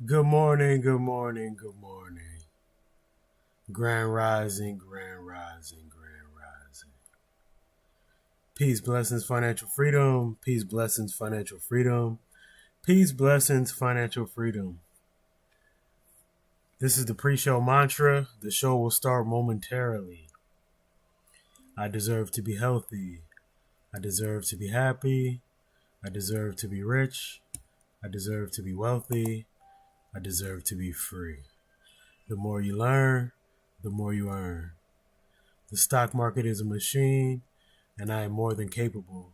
Good morning, good morning, good morning. Grand rising, grand rising, grand rising. Peace, blessings, financial freedom. Peace, blessings, financial freedom. Peace, blessings, financial freedom. This is the pre-show mantra. The show will start momentarily. I deserve to be healthy. I deserve to be happy. I deserve to be rich. I deserve to be wealthy. I deserve to be free. The more you learn, the more you earn. The stock market is a machine, and I am more than capable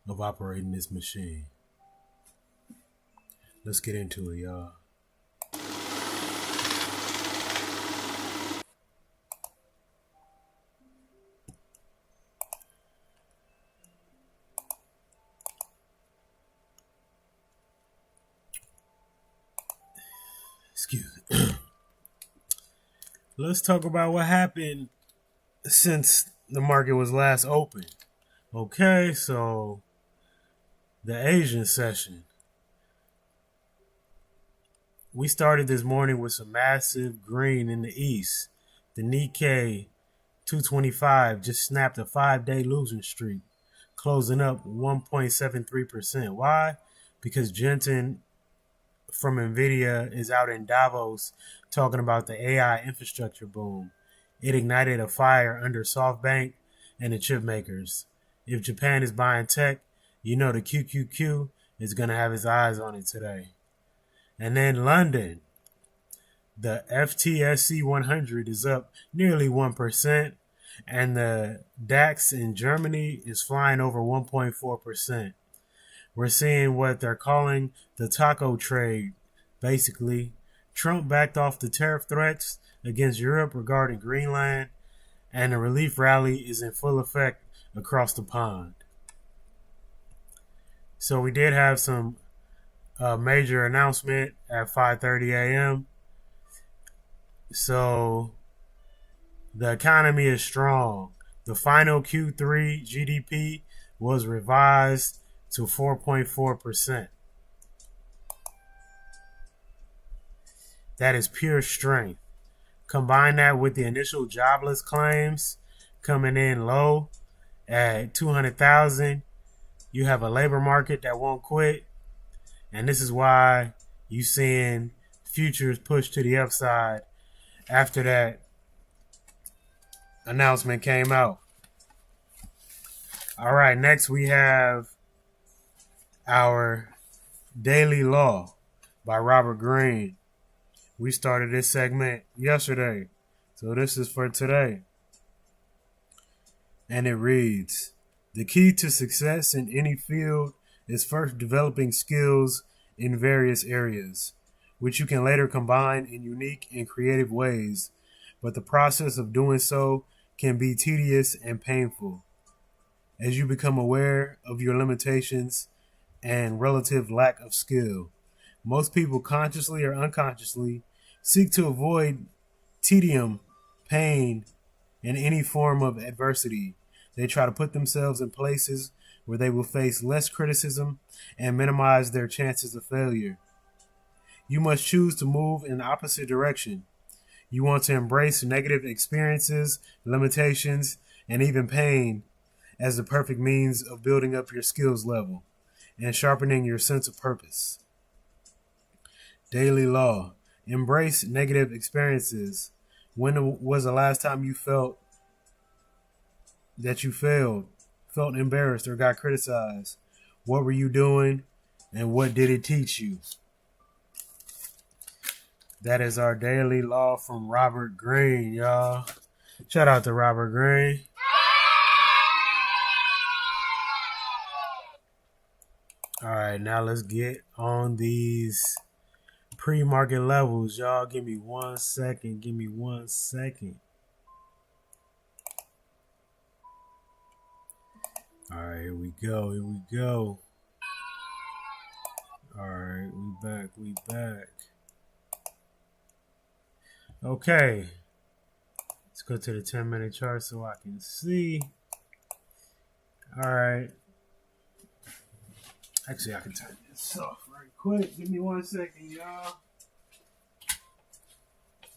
of operating this machine. Let's get into it, y'all. Excuse me. Let's talk about what happened since the market was last open. Okay, so the Asian session. We started this morning with some massive green in the east. The Nikkei 225 just snapped a 5-day losing streak, closing up 1.73%. Why? Because Jensen from NVIDIA is out in Davos talking about the AI infrastructure boom. It ignited a fire under SoftBank and the chip makers. If Japan is buying tech, you know the QQQ is going to have his eyes on it today. And then London, the FTSE 100 is up nearly 1%, and the DAX in Germany is flying over 1.4%. We're seeing what they're calling the taco trade. Basically, Trump backed off the tariff threats against Europe regarding Greenland, and the relief rally is in full effect across the pond. So we did have some major announcement at 5:30 a.m. So the economy is strong. The final Q3 GDP was revised to 4.4%. That is pure strength. Combine that with the initial jobless claims coming in low at 200,000. You have a labor market that won't quit. And this is why you're seeing futures push to the upside after that announcement came out. All right, next we have our Daily Law by Robert Greene. We started this segment yesterday, so this is for today. And it reads, the key to success in any field is first developing skills in various areas, which you can later combine in unique and creative ways, but the process of doing so can be tedious and painful. As you become aware of your limitations and relative lack of skill, most people consciously or unconsciously seek to avoid tedium, pain, and any form of adversity. They try to put themselves in places where they will face less criticism and minimize their chances of failure. You must choose to move in the opposite direction. You want to embrace negative experiences, limitations, and even pain as the perfect means of building up your skills level and sharpening your sense of purpose. Daily Law. Embrace negative experiences. When was the last time you felt that you failed, felt embarrassed, or got criticized? What were you doing, and what did it teach you? That is our Daily Law from Robert Greene, y'all. Shout out to Robert Greene. All right, now let's get on these pre-market levels, y'all. Give me 1 second. Give me 1 second. All right, here we go. Here we go. All right, we back. Okay. Let's go to the 10-minute chart so I can see. All right. Actually, I can turn this off right quick. Give me 1 second, y'all.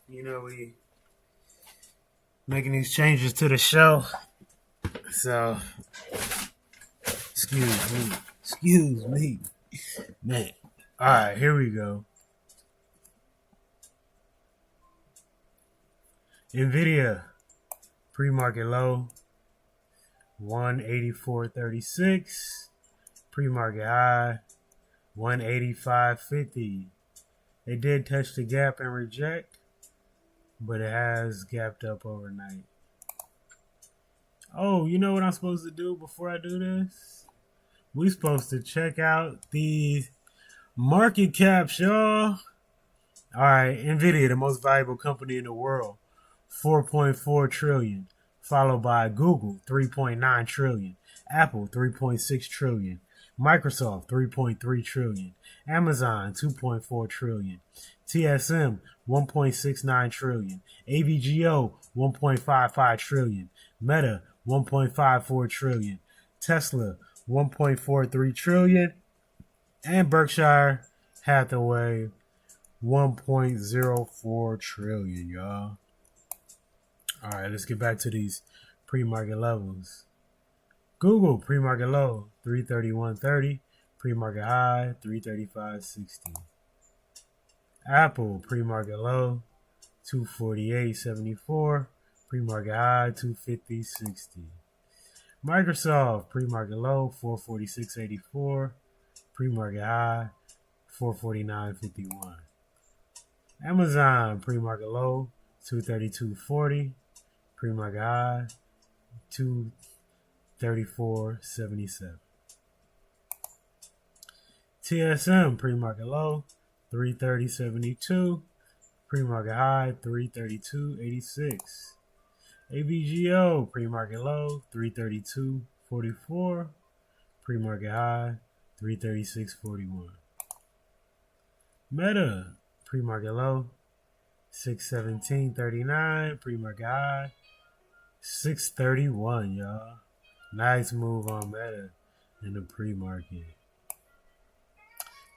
You know, we making these changes to the show. So, excuse me, man. All right, here we go. NVIDIA pre-market low 184.36, pre-market high 185.50. They did touch the gap and reject, but it has gapped up overnight. Oh, you know what I'm supposed to do before I do this? We're supposed to check out the market caps, y'all. All right, NVIDIA, the most valuable company in the world, 4.4 trillion, followed by Google, 3.9 trillion, Apple, 3.6 trillion, Microsoft, 3.3 trillion, Amazon, 2.4 trillion, TSM, 1.69 trillion, AVGO, 1.55 trillion, Meta, 1.54 trillion, Tesla, 1.43 trillion, and Berkshire Hathaway, 1.04 trillion, y'all. All right, let's get back to these pre-market levels. Google pre-market low 331.30, pre-market high 335.60. Apple pre-market low 248.74, pre-market high 250.60. Microsoft pre-market low 446.84, pre-market high 449.51. Amazon pre-market low 232.40, pre-market high 234.77. TSM pre-market low 330.72, pre-market high 332.86. AVGO pre-market low 332.44, pre-market high 336.41. Meta pre-market low 617.39, pre-market high 631, y'all. Nice move on Meta in the pre-market.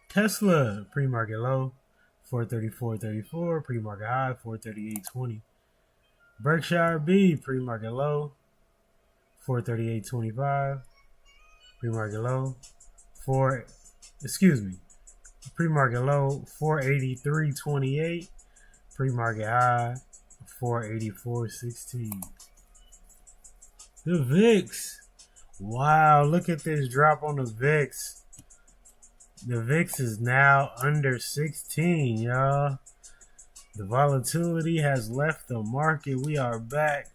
Tesla pre-market low 434.34, pre-market high 438.20. Berkshire.B pre-market low 438.25, pre-market low pre-market low 483.28, pre-market high 484.16. The VIX. Wow, look at this drop on the VIX. The VIX is now under 16, y'all. The volatility has left the market. We are back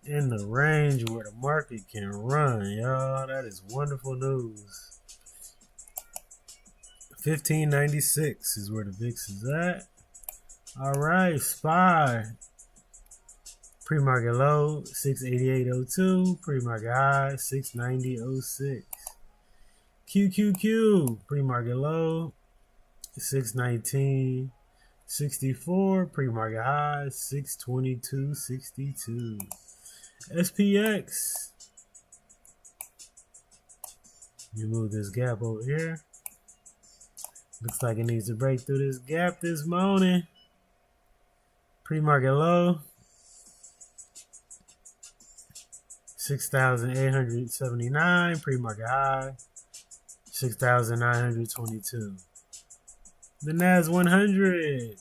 in the range where the market can run, y'all. That is wonderful news. 1596 is where the VIX is at. All right, SPY. Pre-market low 688.02, pre-market high 690.06. QQQ pre-market low 619.64, pre-market high 622.62. SPX. Let me move this gap over here. Looks like it needs to break through this gap this morning. Pre-market low 6,879, pre-market high 6,922. The NASDAQ 100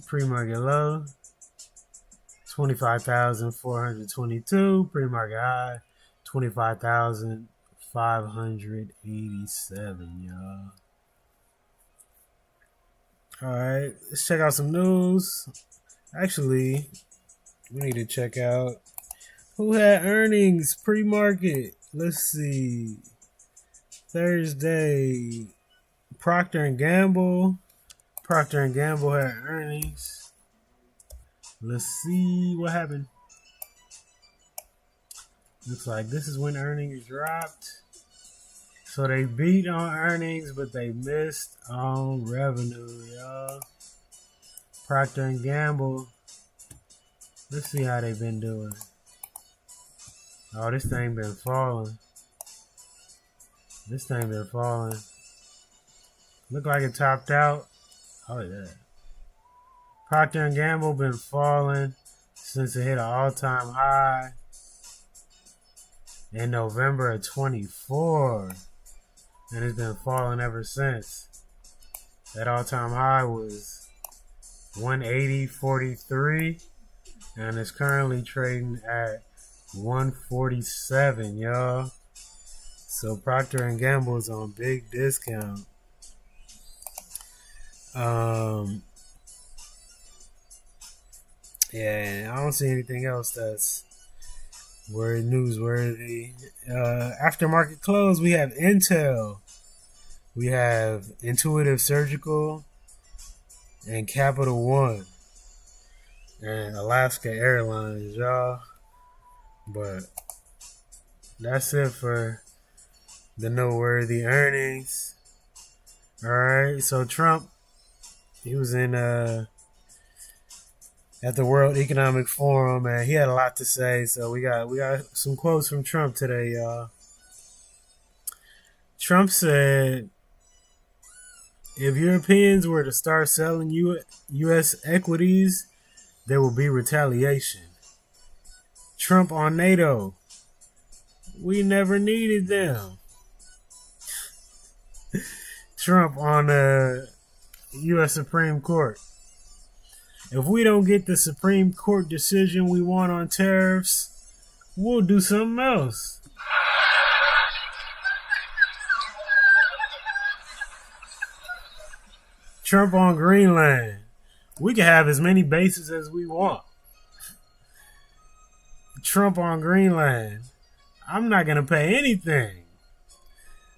pre-market low 25,422, pre-market high 25,587, y'all. All right, let's check out some news. Actually, we need to check out who had earnings pre-market. Let's see. Thursday, Procter & Gamble. Procter & Gamble had earnings. Let's see what happened. Looks like this is when earnings dropped. So they beat on earnings, but they missed on revenue, y'all. Procter & Gamble. Let's see how they've been doing. Oh, this thing been falling. Look Looked like it topped out. Oh yeah. Procter & Gamble been falling since it hit an all-time high in November of 24. And it's been falling ever since. That all-time high was 180.43. And it's currently trading at 147, y'all. So Procter & Gamble is on big discount. Yeah, I don't see anything else that's newsworthy. After market close, we have Intel, we have Intuitive Surgical, and Capital One, and Alaska Airlines, y'all. But that's it for the noteworthy earnings. All right, so Trump, he was in at the World Economic Forum, and he had a lot to say. So we got some quotes from Trump today, y'all. Trump said, if Europeans were to start selling U.S. equities, there will be retaliation. Trump on NATO. We never needed them. Trump on the U.S. Supreme Court. If we don't get the Supreme Court decision we want on tariffs, we'll do something else. Trump on Greenland. We can have as many bases as we want. Trump on Greenland. I'm not going to pay anything.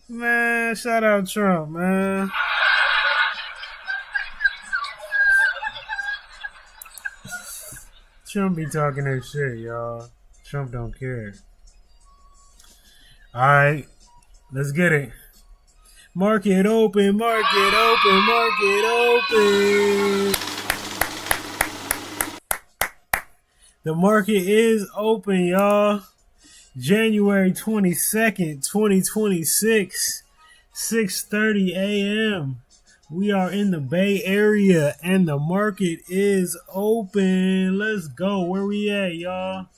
Man, shout out Trump, man. Trump be talking that shit, y'all. Trump don't care. Alright, let's get it. Market open, market open, market open. The market is open, y'all. January 22nd, 2026, 6:30 a.m. We are in the Bay Area and the market is open. Let's go. Where we at, y'all?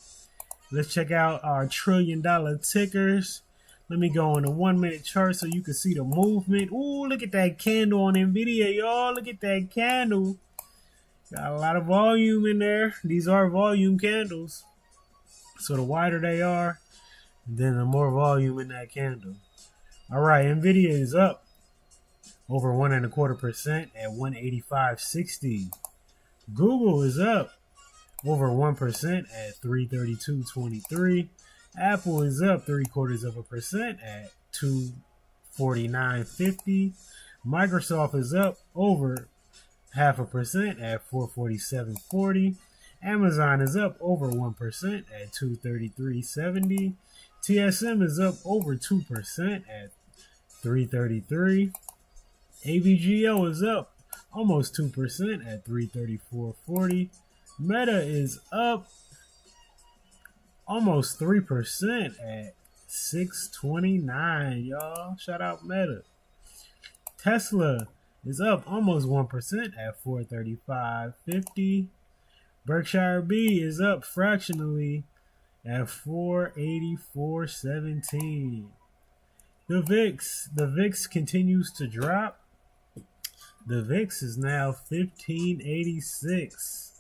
Let's check out our $1 trillion tickers. Let me go on the 1 minute chart so you can see the movement. Ooh, look at that candle on NVIDIA, y'all. Look at that candle. Got a lot of volume in there. These are volume candles. So the wider they are, then the more volume in that candle. All right, NVIDIA is up over 1.25% at 185.60. Google is up over 1% at 332.23. Apple is up 0.75% at 249.50. Microsoft is up over 0.5% at 447.40. Amazon is up over 1% at 233.70. TSM is up over 2% at 333. AVGO is up almost 2% at 334.40. Meta is up almost 3% at 629, y'all. Shout out Meta. Tesla is up almost 1% at 435.50. Berkshire.B is up fractionally at 484.17. The VIX continues to drop. The VIX is now 1586.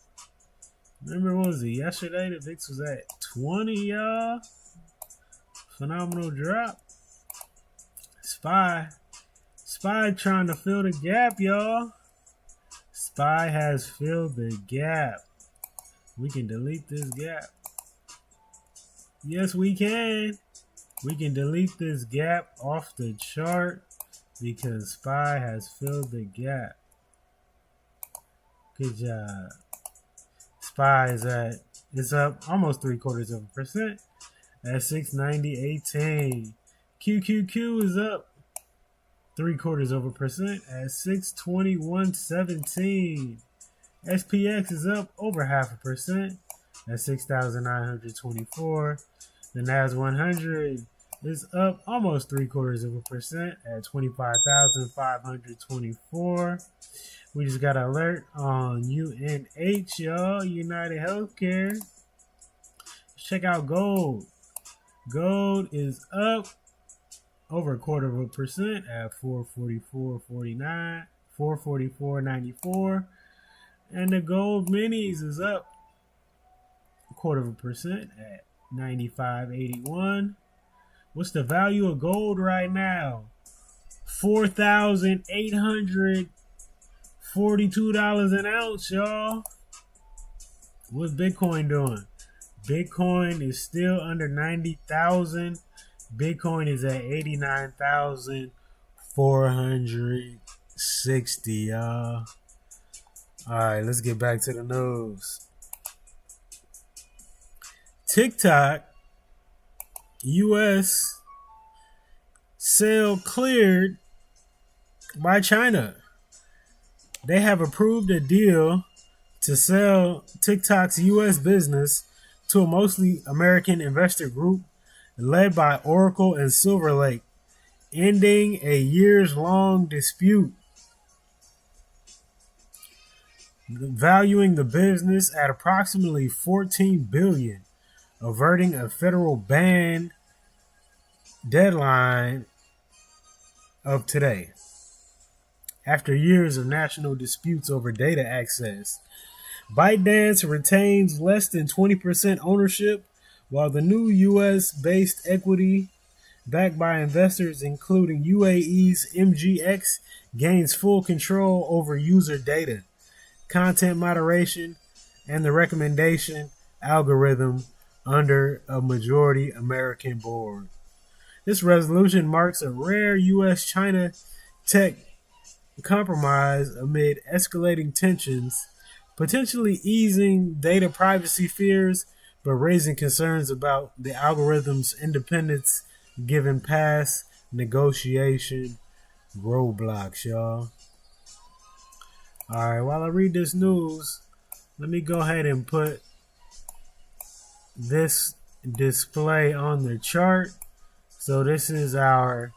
Remember, what was it? Yesterday, the VIX was at 20, y'all. Phenomenal drop. SPY trying to fill the gap, y'all. SPY has filled the gap. We can delete this gap. Yes, we can. We can delete this gap off the chart because SPY has filled the gap. Good job. SPY is up almost 0.75% at 690.18. QQQ is up 0.75% at 621.17. SPX is up over 0.5% at 6,924. The NAS 100 is up almost 0.75% at 25,524. We just got an alert on UNH, y'all, United Healthcare. Check out gold. Gold is up over 0.25% at 444.49, 444.94, and the gold minis is up 0.25% at 95.81. What's the value of gold right now? $4,842 an ounce, y'all. What's Bitcoin doing? Bitcoin is still under 90,000. Bitcoin is at 89,460, y'all. Alright, let's get back to the news. TikTok US sale cleared by China. They have approved a deal to sell TikTok's US business to a mostly American investor group led by Oracle and Silver Lake, ending a years-long dispute, valuing the business at approximately $14 billion, averting a federal ban deadline of today. After years of national disputes over data access, ByteDance retains less than 20% ownership, while the new U.S.-based equity, backed by investors including UAE's MGX, gains full control over user data, content moderation, and the recommendation algorithm under a majority American board. This resolution marks a rare U.S.-China tech compromise amid escalating tensions, potentially easing data privacy fears, but raising concerns about the algorithm's independence given past negotiation roadblocks, y'all. Alright, while I read this news, let me go ahead and put this display on the chart. So this is our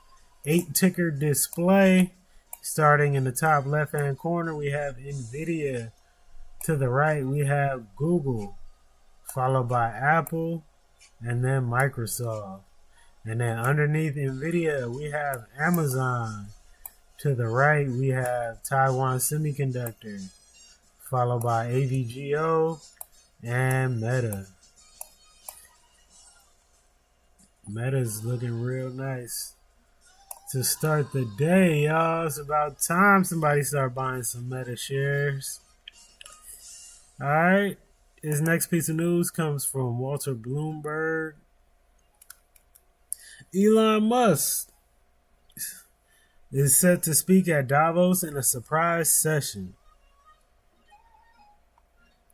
8-ticker display. Starting in the top left-hand corner, we have NVIDIA. To the right, we have Google, followed by Apple, and then Microsoft. And then underneath NVIDIA, we have Amazon. To the right, we have Taiwan Semiconductor, followed by AVGO and Meta. Meta's looking real nice to start the day, y'all. It's about time somebody start buying some Meta shares. Alright, this next piece of news comes from Walter Bloomberg. Elon Musk is set to speak at Davos in a surprise session.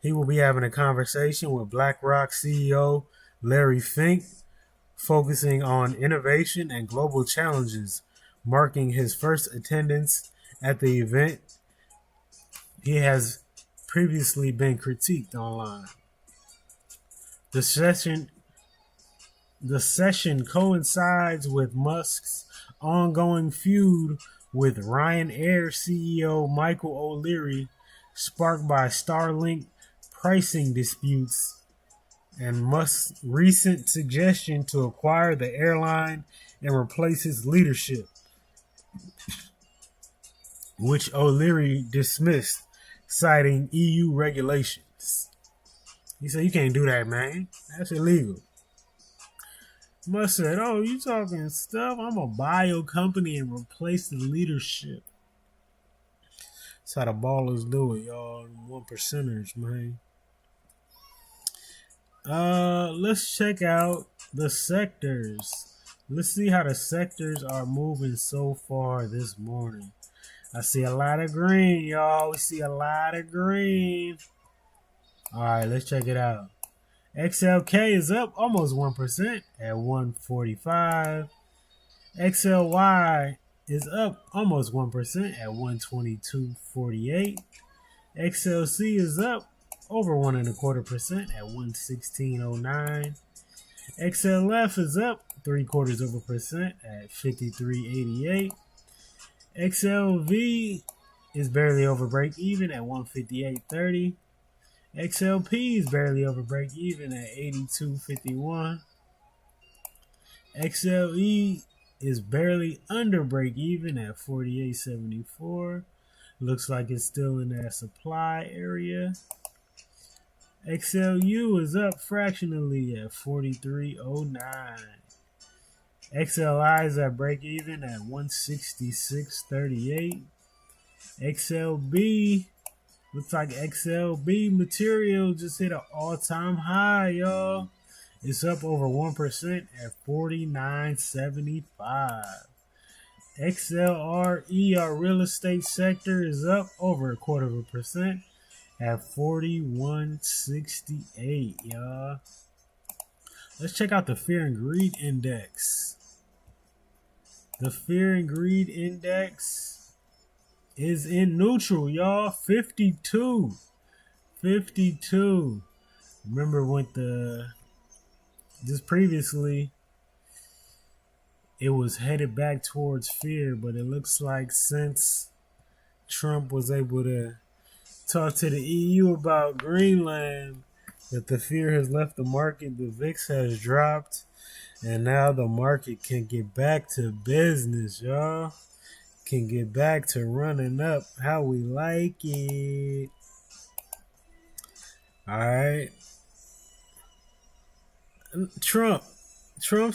He will be having a conversation with BlackRock CEO Larry Fink, focusing on innovation and global challenges, marking his first attendance at the event. He has previously been critiqued online. The session coincides with Musk's ongoing feud with Ryanair CEO Michael O'Leary, sparked by Starlink pricing disputes and Musk's recent suggestion to acquire the airline and replace his leadership, which O'Leary dismissed, citing EU regulations. He said, "You can't do that, man. That's illegal." Musk said, "Oh, you talking stuff? I'm going to buy your company and replace the leadership." That's how the ballers do it, y'all. 1%ers, man. Let's check out the sectors. Let's see how the sectors are moving so far this morning. I see a lot of green, y'all. We see a lot of green. All right, let's check it out. XLK is up almost 1% at 145. XLY is up almost 1% at 122.48. XLC is up over 1.25% at 116.09. XLF is up 0.75% at 53.88. XLV is barely over break even at 158.30. XLP is barely over break even at 82.51. XLE is barely under break even at 48.74. Looks like it's still in that supply area. XLU is up fractionally at 43.09. XLI is at break even at 166.38. XLB looks like XLB material just hit an all-time high, y'all. It's up over 1% at 49.75. XLRE, our real estate sector, is up over 0.25% at 41.68, y'all. Let's check out the Fear and Greed Index. The Fear and Greed Index is in neutral, y'all. 52. 52. Remember when just previously it was headed back towards fear, but it looks like since Trump was able to talk to the EU about Greenland, that the fear has left the market, the VIX has dropped, and now the market can get back to business, y'all. Can get back to running up how we like it. All right. Trump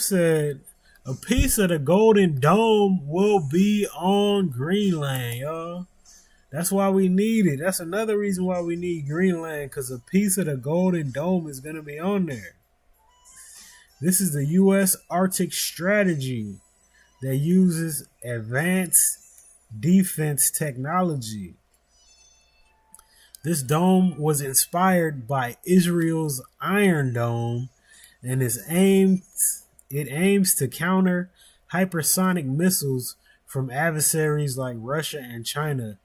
said a piece of the Golden Dome will be on Greenland, y'all. That's why we need it. That's another reason why we need Greenland, because a piece of the Golden Dome is going to be on there. This is the U.S. Arctic strategy that uses advanced defense technology. This dome was inspired by Israel's Iron Dome and it aims to counter hypersonic missiles from adversaries like Russia and China,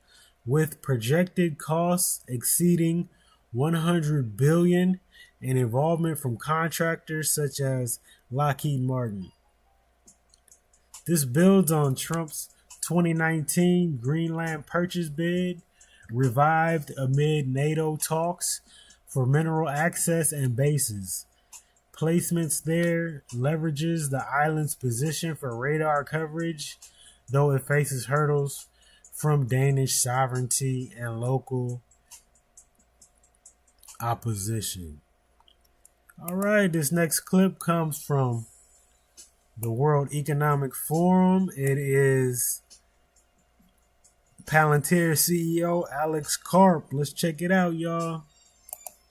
with projected costs exceeding $100 billion and involvement from contractors such as Lockheed Martin. This builds on Trump's 2019 Greenland purchase bid, revived amid NATO talks for mineral access and bases. Placements there leverages the island's position for radar coverage, though it faces hurdles from Danish sovereignty and local opposition. All right, this next clip comes from the World Economic Forum. It is Palantir CEO Alex Karp. Let's check it out, y'all.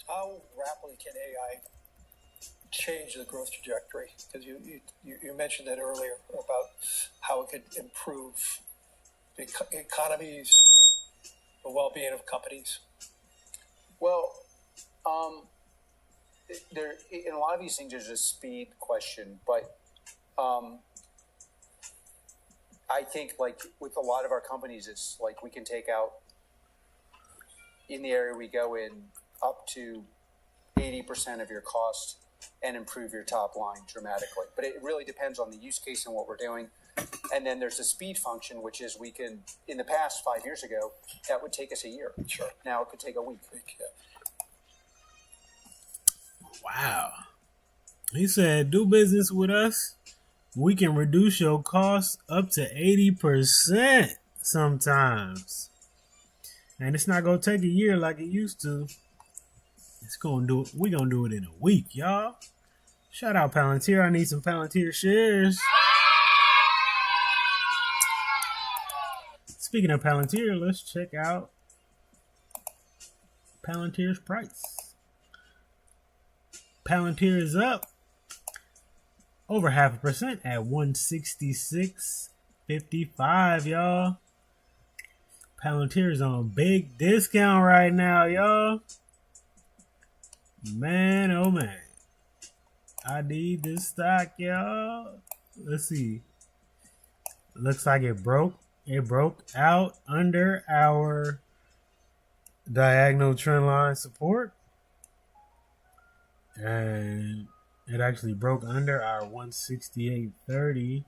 How rapidly can AI change the growth trajectory? Because you mentioned that earlier about how it could improve the economies, the well-being of companies. Well, there in a lot of these things there's a speed question, but I think like with a lot of our companies, it's like we can take out in the area we go in up to 80% of your cost and improve your top line dramatically. But it really depends on the use case and what we're doing. And then there's the speed function, which is we can, in the past 5 years ago, that would take us a year. Sure. Now it could take a week. Yeah. Wow. He said, do business with us. We can reduce your costs up to 80% sometimes. And it's not going to take a year like it used to. We're going to do it in a week, y'all. Shout out Palantir. I need some Palantir shares. Speaking of Palantir, let's check out Palantir's price. Palantir is up over 0.5% at 166.55, y'all. Palantir is on big discount right now, y'all. Man, oh man. I need this stock, y'all. Let's see. Looks like it broke. It broke out under our diagonal trend line support. And It actually broke under our 168.30.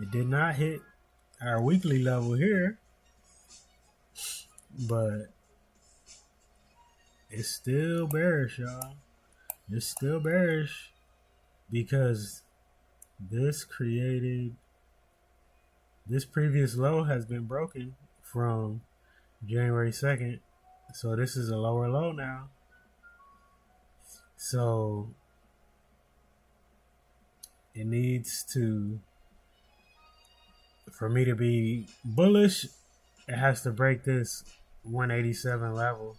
It did not hit our weekly level here, but it's still bearish, y'all. It's still bearish because this previous low has been broken from January 2nd. So this is a lower low now. So it needs to, for me to be bullish, it has to break this 187 level.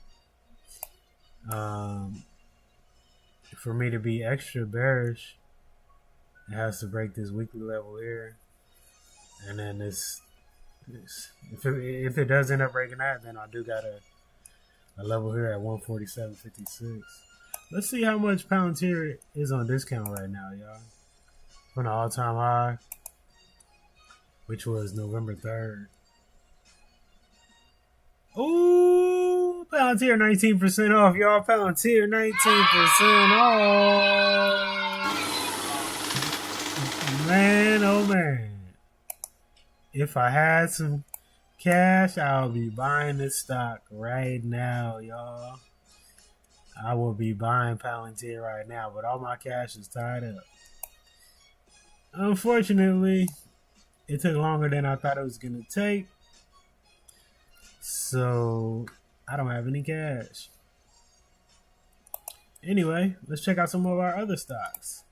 For me to be extra bearish, it has to break this weekly level here. And then this if it does end up breaking that, then I do got a level here at 147.56. Let's see how much Palantir is on discount right now, y'all. From the all-time high, which was November 3rd. Ooh, Palantir 19% off, y'all. Palantir 19% off. Man, oh man. If I had some cash, I would be buying this stock right now, y'all. I will be buying Palantir right now, but all my cash is tied up. Unfortunately, it took longer than I thought it was going to take. So, I don't have any cash. Anyway, let's check out some of our other stocks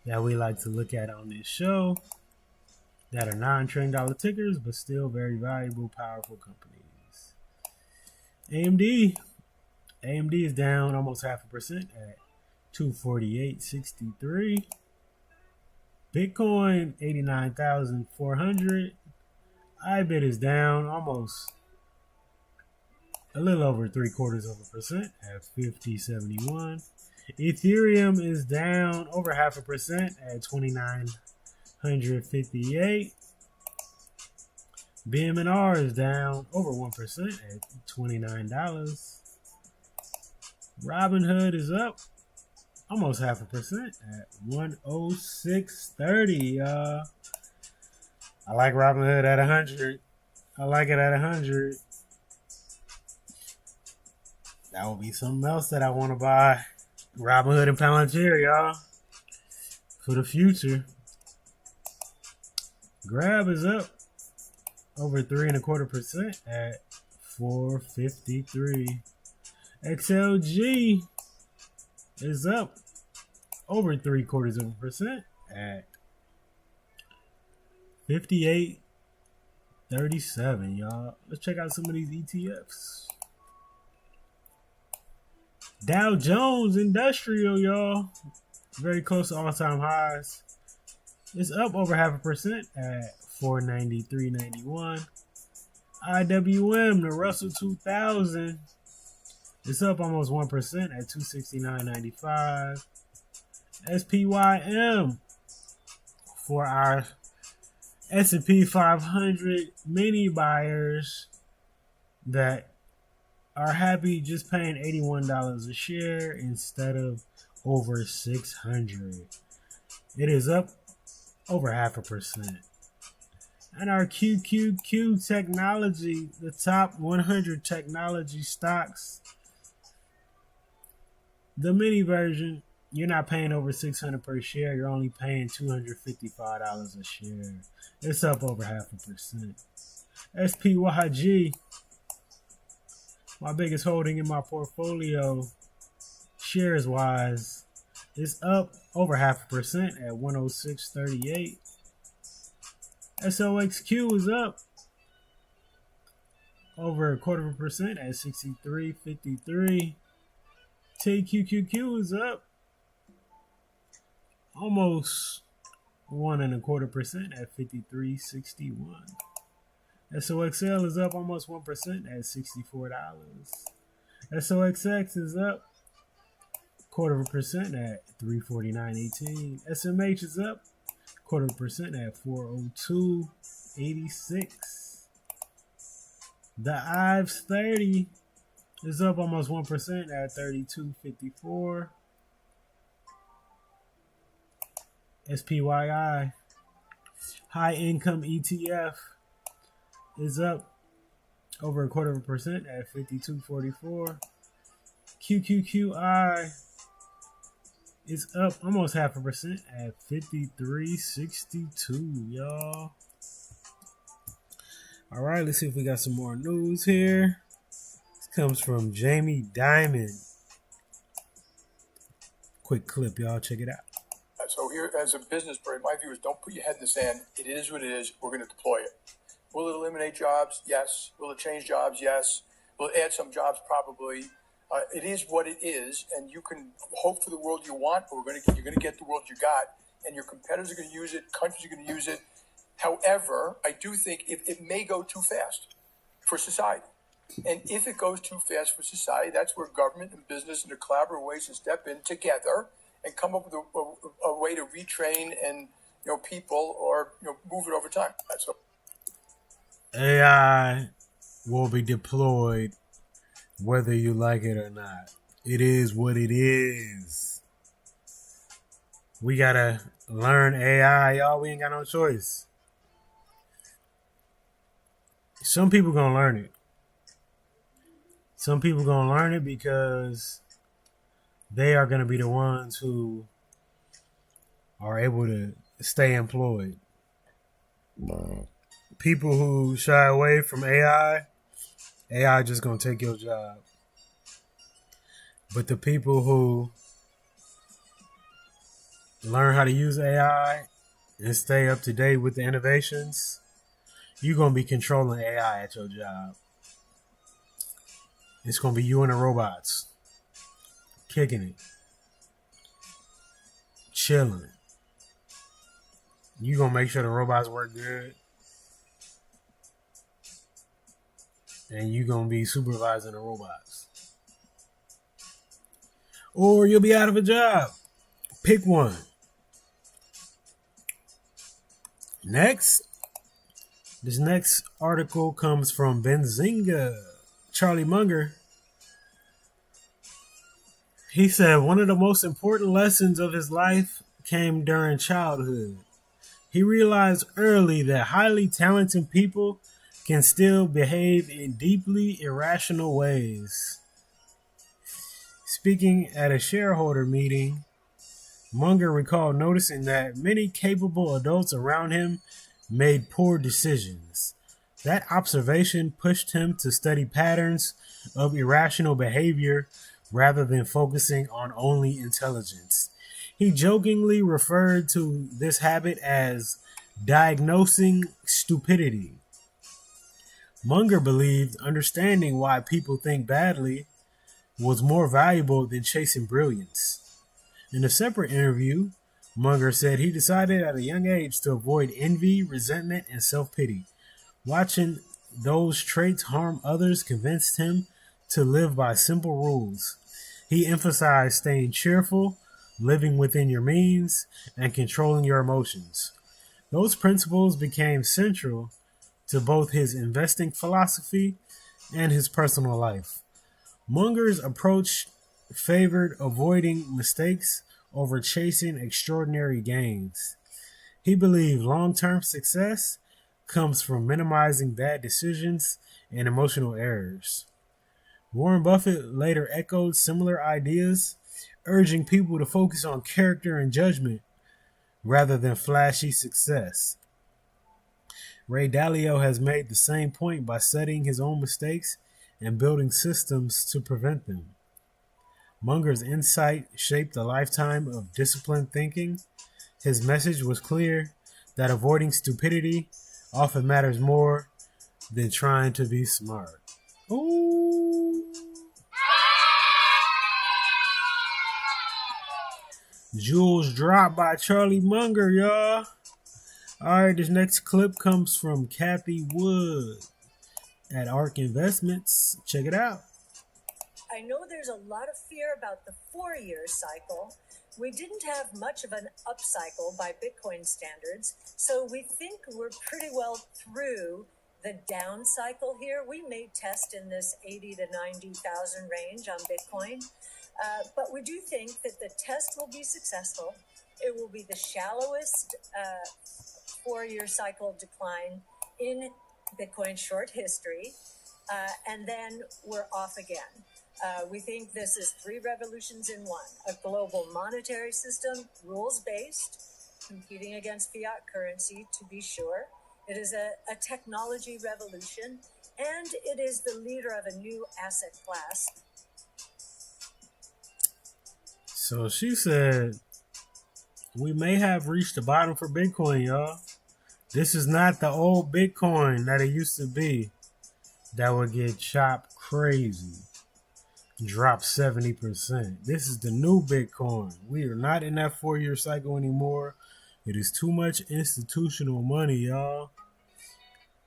that we like to look at on this show that are non-trillion dollar tickers, but still very valuable, powerful companies. AMD is down almost 0.5% at 248.63. Bitcoin 89,400. IBIT is down almost a little over 0.75% at 50.71. Ethereum is down over 0.5% at 29.58. BMNR is down over 1% at $29. Robinhood is up almost 0.5% at 106.30. I like Robinhood at 100. I like it at 100. That will be something else that I want to buy. Robinhood and Palantir, y'all, for the future. Grab is up over 3.25% at 4.53. XLG is up over 0.75% at 58.37, y'all. Let's check out some of these ETFs. Dow Jones Industrial, y'all, very close to all-time highs. It's up over 0.5% at 493.91. IWM, the Russell 2000, it's up almost 1% at 269.95. SPYM, for our S&P 500 mini buyers that are happy just paying $81 a share instead of over $600. It is up over 0.5%. And our QQQ technology, the top 100 technology stocks, the mini version, you're not paying over $600 per share. You're only paying $255 a share. It's up over 0.5%. SPYG, my biggest holding in my portfolio, shares wise, is up over 0.5% at 106.38. SOXQ is up over 0.25% at 63.53. TQQQ is up almost 1.25% at 53.61. SOXL is up almost 1% at $64. SOXX is up 0.25% at 349.18. SMH is up 0.25% at 402.86. The IVES 30 is up almost 1% at 32.54. SPYI high income ETF is up over 0.25% at 52.44. QQQI is up almost 0.5% at 53.62, y'all. All right, let's see if we got some more news here. This comes from Jamie Dimon. Quick clip, y'all. Check it out. So here, as a business person, my view is don't put your head in the sand. It is what it is. We're going to deploy it. Will it eliminate jobs? Yes. Will it change jobs? Yes. Will it add some jobs? Probably. It is what it is, and you can hope for the world you want, but you're going to get the world you got, and your competitors are going to use it. Countries are going to use it. However, I do think it may go too fast for society. And if it goes too fast for society, that's where government and business and the collaborative ways to step in together and come up with a way to retrain and people or move it over time. So AI will be deployed whether you like it or not. It is what it is. We gotta learn AI, y'all. We ain't got no choice. Some people gonna learn it. Some people gonna learn it because they are gonna be the ones who are able to stay employed. People who shy away from AI just gonna take your job. But the people who learn how to use AI and stay up to date with the innovations, you're gonna be controlling AI at your job. It's gonna be you and the robots kicking it, chilling. You gonna make sure the robots work good, and you gonna be supervising the robots. Or you'll be out of a job. Pick one. Next. This next article comes from Benzinga. Charlie Munger. He said one of the most important lessons of his life came during childhood. He realized early that highly talented people can still behave in deeply irrational ways. Speaking at a shareholder meeting, Munger recalled noticing that many capable adults around him made poor decisions. That observation pushed him to study patterns of irrational behavior rather than focusing on only intelligence. He jokingly referred to this habit as diagnosing stupidity. Munger believed understanding why people think badly was more valuable than chasing brilliance. In a separate interview, Munger said he decided at a young age to avoid envy, resentment, and self-pity. Watching those traits harm others convinced him to live by simple rules. He emphasized staying cheerful, living within your means, and controlling your emotions. Those principles became central to both his investing philosophy and his personal life. Munger's approach favored avoiding mistakes over chasing extraordinary gains. He believed long-term success comes from minimizing bad decisions and emotional errors. Warren Buffett later echoed similar ideas, urging people to focus on character and judgment rather than flashy success. Ray Dalio has made the same point by studying his own mistakes and building systems to prevent them. Munger's insight shaped a lifetime of disciplined thinking. His message was clear that avoiding stupidity often matters more than trying to be smart. Ooh. Jewels dropped by Charlie Munger, y'all. Alright, this next clip comes from Kathy Wood at ARK Investments. Check it out. I know there's a lot of fear about the 4-year cycle. We didn't have much of an upcycle by Bitcoin standards, so we think we're pretty well through the down cycle here. We may test in this 80 to 90,000 range on Bitcoin, but we do think that the test will be successful. It will be the shallowest 4-year cycle decline in Bitcoin short history. And then we're off again. We think this is 3 revolutions in one: a global monetary system, rules-based, competing against fiat currency, to be sure. It is a technology revolution, and it is the leader of a new asset class. So she said, we may have reached the bottom for Bitcoin, y'all. This is not the old Bitcoin that it used to be that would get chopped crazy, drop 70%. This is the new Bitcoin. We are not in that 4-year cycle anymore. It is too much institutional money, y'all.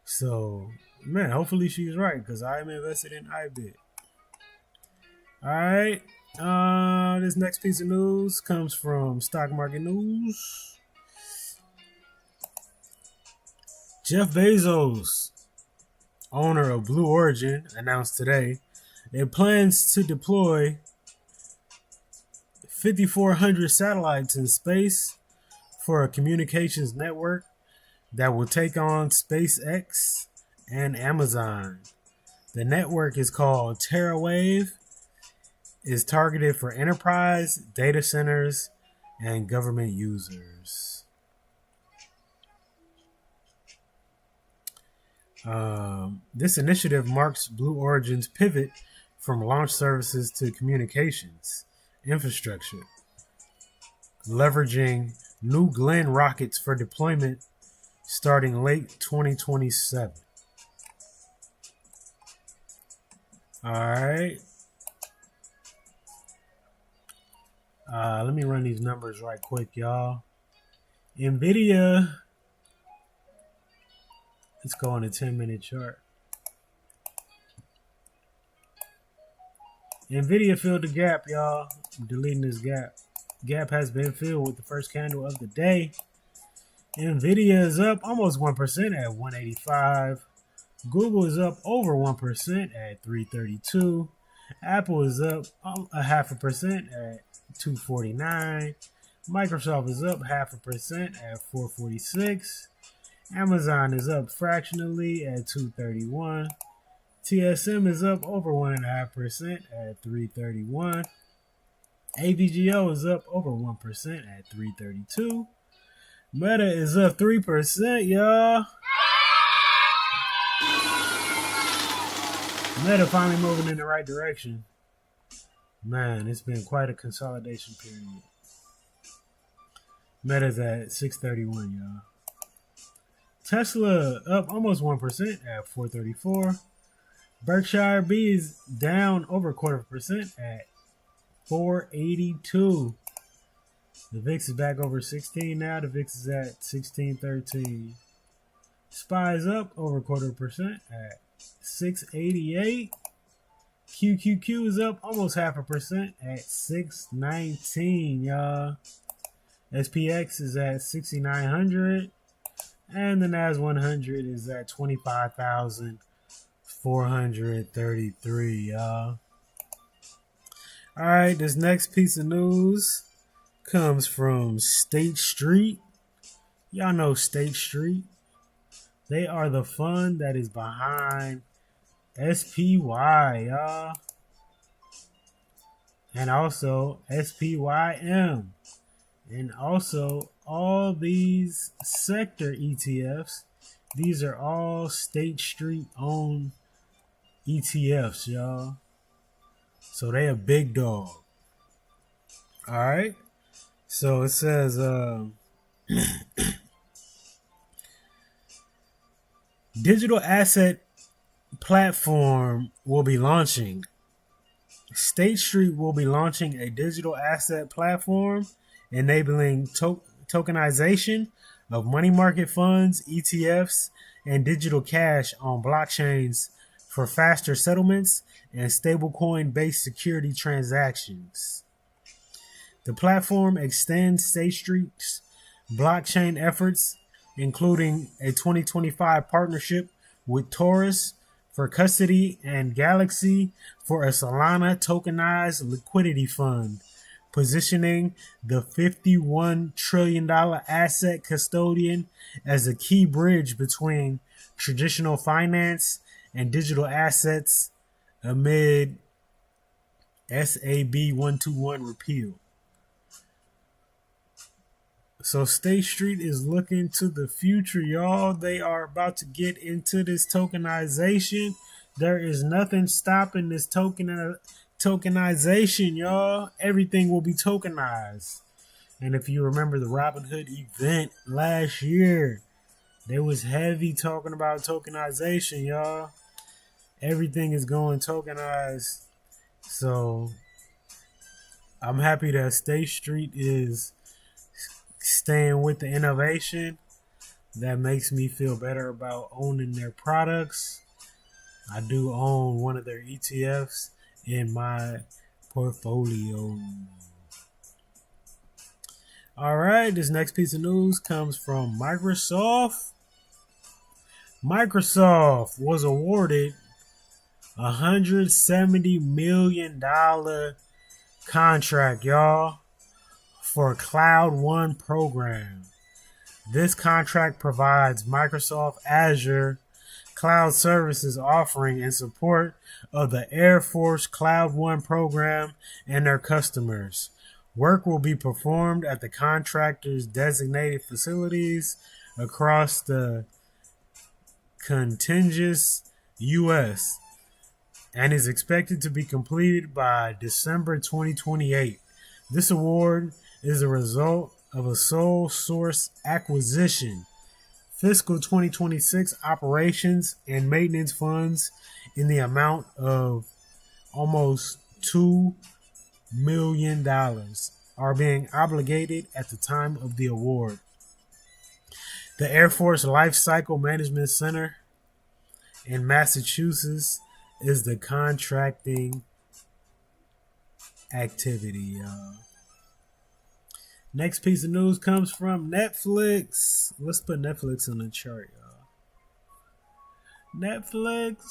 So, man, hopefully she's right, because I'm invested in IBIT. All right. This next piece of news comes from Stock Market News. Jeff Bezos, owner of Blue Origin, announced today it plans to deploy 5,400 satellites in space for a communications network that will take on SpaceX and Amazon. The network is called TerraWave, is targeted for enterprise, data centers, and government users. This initiative marks Blue Origin's pivot from launch services to communications infrastructure, leveraging New Glenn rockets for deployment starting late 2027. All right. Let me run these numbers right quick, y'all. NVIDIA, let's go on a 10-minute chart. NVIDIA filled the gap, y'all. I'm deleting this gap. Gap has been filled with the first candle of the day. NVIDIA is up almost 1% at 185. Google is up over 1% at 332. Apple is up a 0.5% at 249. Microsoft is up 0.5% at 446. Amazon is up fractionally at 231. TSM is up over 1.5% at 331. AVGO is up over 1% at 332. Meta is up 3%, y'all. Meta finally moving in the right direction. Man, it's been quite a consolidation period. Meta's at 631, y'all. Tesla up almost 1% at 434. Berkshire.B is down over 0.25% at 482. The VIX is back over 16 now. The VIX is at 1613. SPY is up over 0.25% at 688. QQQ is up almost 0.5% at 619, y'all. SPX is at 6,900. And the NAS 100 is at 25,433, y'all. All right, this next piece of news comes from State Street. Y'all know State Street. They are the fund that is behind SPY, y'all. And also SPYM. And also all these sector ETFs. These are all State Street owned ETFs, y'all. So they a big dog. All right. So it says digital asset platform will be launching. State Street will be launching a digital asset platform enabling tokenization of money market funds, ETFs, and digital cash on blockchains for faster settlements and stablecoin-based security transactions. The platform extends State Street's blockchain efforts, including a 2025 partnership with Taurus for custody and Galaxy for a Solana tokenized liquidity fund positioning the $51 trillion asset custodian as a key bridge between traditional finance and digital assets amid SAB 121 repeal. So State Street is looking to the future, y'all. They are about to get into this tokenization. There is nothing stopping this tokenization, y'all. Everything will be tokenized. And if you remember the Robinhood event last year, they was heavy talking about tokenization, y'all. Everything is going tokenized. So I'm happy that State Street is staying with the innovation. That makes me feel better about owning their products. I do own one of their ETFs in my portfolio. All right, this next piece of news comes from Microsoft. Microsoft was awarded a $170 million contract, y'all, for Cloud One program. This contract provides Microsoft Azure Cloud Services offering in support of the Air Force Cloud One program and their customers. Work will be performed at the contractor's designated facilities across the contiguous U.S. and is expected to be completed by December 2028. This award is a result of a sole source acquisition, fiscal 2026 operations and maintenance funds in the amount of almost $2 million are being obligated at the time of the award. The Air Force Life Cycle Management Center in Massachusetts is the contracting activity. Next piece of news comes from Netflix. Let's put Netflix on the chart, y'all. Netflix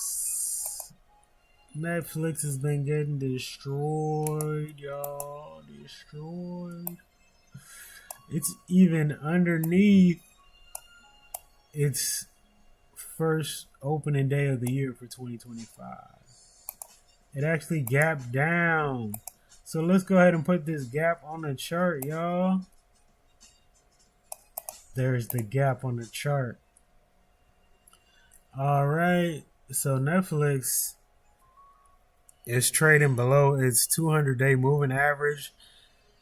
has been getting destroyed, y'all. Destroyed. It's even underneath its first opening day of the year for 2025. It actually gapped down. So let's go ahead and put this gap on the chart, y'all. There's the gap on the chart. All right. So Netflix is trading below its 200-day moving average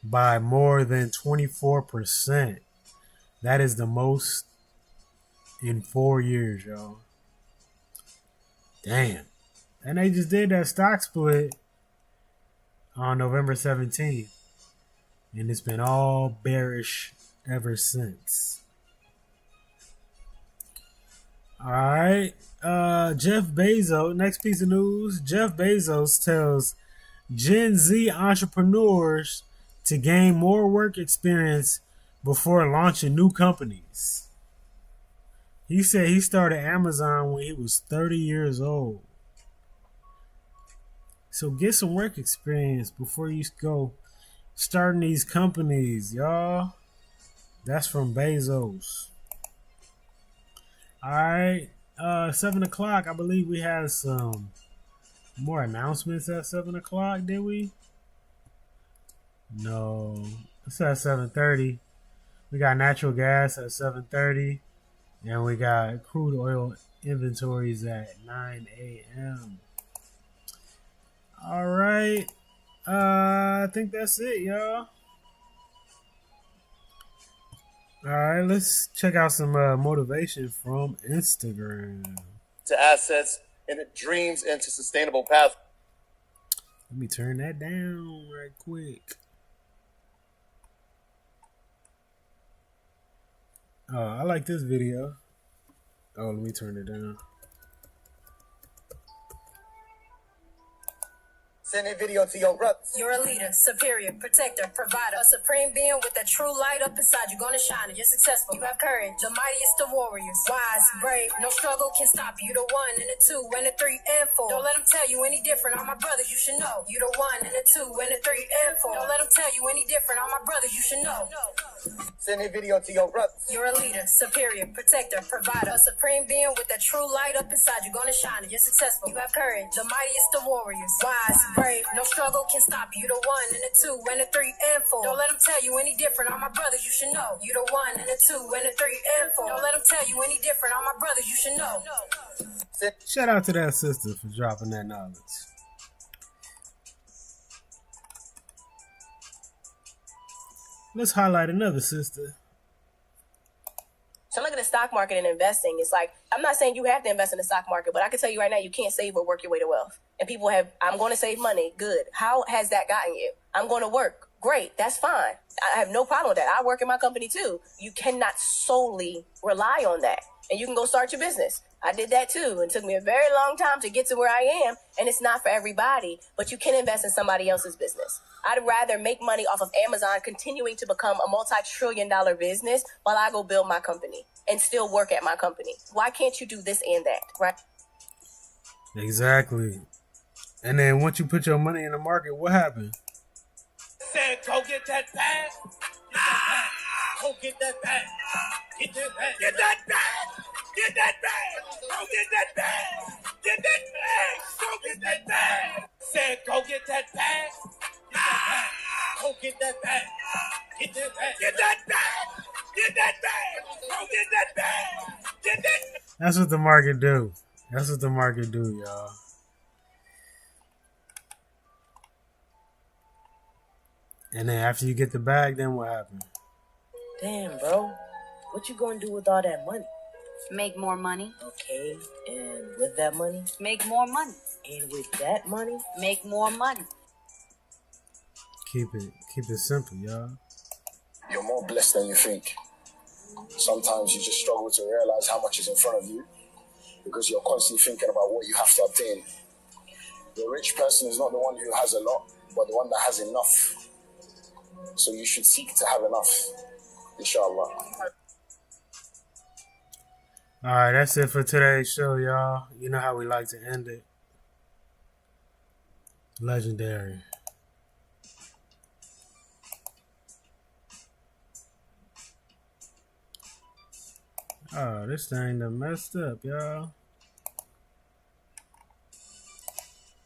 by more than 24%. That is the most in 4 years, y'all. Damn. And they just did that stock split on November 17th. And it's been all bearish ever since. All right. Jeff Bezos, next piece of news. Jeff Bezos tells Gen Z entrepreneurs to gain more work experience before launching new companies. He said he started Amazon when he was 30 years old. So get some work experience before you go starting these companies, y'all. That's from Bezos. All right. 7 o'clock. I believe we had some more announcements at 7 o'clock, did we? No. It's at 7:30. We got natural gas at 7:30. And we got crude oil inventories at 9 a.m. All right. I think that's it, y'all. All right, let's check out some motivation from Instagram. To assets and it dreams into sustainable path. Let me turn that down right quick. Oh, I like this video. Oh, let me turn it down. Send that video to your brothers. You're a leader, superior, protector, provider, a supreme being with that true light up inside you. Gonna shine it. You're successful. You have courage. The mightiest of warriors. Wise, brave. No struggle can stop you. You the one and the two and the three and four. Don't let them tell you any different. All my brothers, you should know. You the one and the two and the three and four. Don't let them tell you any different. All my brothers, you should know. Send that video to your brothers. You're a leader, superior, protector, provider, a supreme being with that true light up inside you. Gonna shine it. You're successful. You have courage. The mightiest of warriors. Wise, brave. No struggle can stop you. You the one and the two and the three and four. Don't let them tell you any different. All my brothers, you should know. You the one and the two and the three and four. Don't let them tell you any different. All my brothers, you should know. Shout out to that sister for dropping that knowledge. Let's highlight another sister. So look at the stock market and investing. It's like, I'm not saying you have to invest in the stock market, but I can tell you right now, you can't save or work your way to wealth. And people have, I'm going to save money. Good. How has that gotten you? I'm going to work. Great. That's fine. I have no problem with that. I work in my company too. You cannot solely rely on that. And you can go start your business. I did that too. It took me a very long time to get to where I am. And it's not for everybody, but you can invest in somebody else's business. I'd rather make money off of Amazon continuing to become a multi-trillion-dollar business while I go build my company and still work at my company. Why can't you do this and that, right? Exactly. And then once you put your money in the market, what happened? Said, go get that bag. Go get that bag. Get that bag. Get that bag. Get that bag. Go get that bag. Get that bag. Go get that bag. Said, go get that bag. Go get that bag. Get that bag. Get that bag. Get that bag. Go get that bag. Get that bag. That's what the market do. That's what the market do, y'all. And then after you get the bag, then what happened? Damn, bro. What you gonna do with all that money? Make more money. Okay, and with that money? Make more money. And with that money? Make more money. Keep it simple, y'all. You're more blessed than you think. Sometimes you just struggle to realize how much is in front of you because you're constantly thinking about what you have to obtain. The rich person is not the one who has a lot, but the one that has enough. So you should seek to have enough, inshallah. Alright, that's it for today's show, y'all. You know how we like to end it. Legendary. Oh, this thing done messed up, y'all.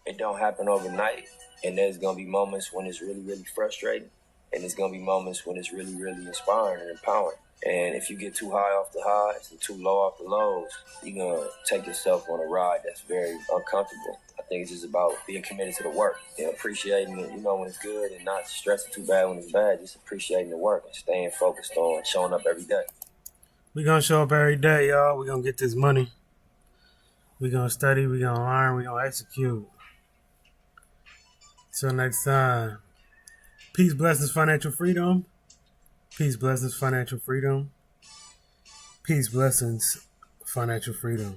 It don't happen overnight, and there's gonna be moments when it's really, really frustrating, and there's gonna be moments when it's really, really inspiring and empowering. And if you get too high off the highs and too low off the lows, you're gonna take yourself on a ride that's very uncomfortable. I think it's just about being committed to the work and appreciating it, when it's good, and not stressing too bad when it's bad. Just appreciating the work and staying focused on showing up every day. We gonna show up every day, y'all. We gonna get this money. We gonna study. We gonna learn. We gonna execute. Till next time. Peace, blessings, financial freedom. Peace, blessings, financial freedom. Peace, blessings, financial freedom.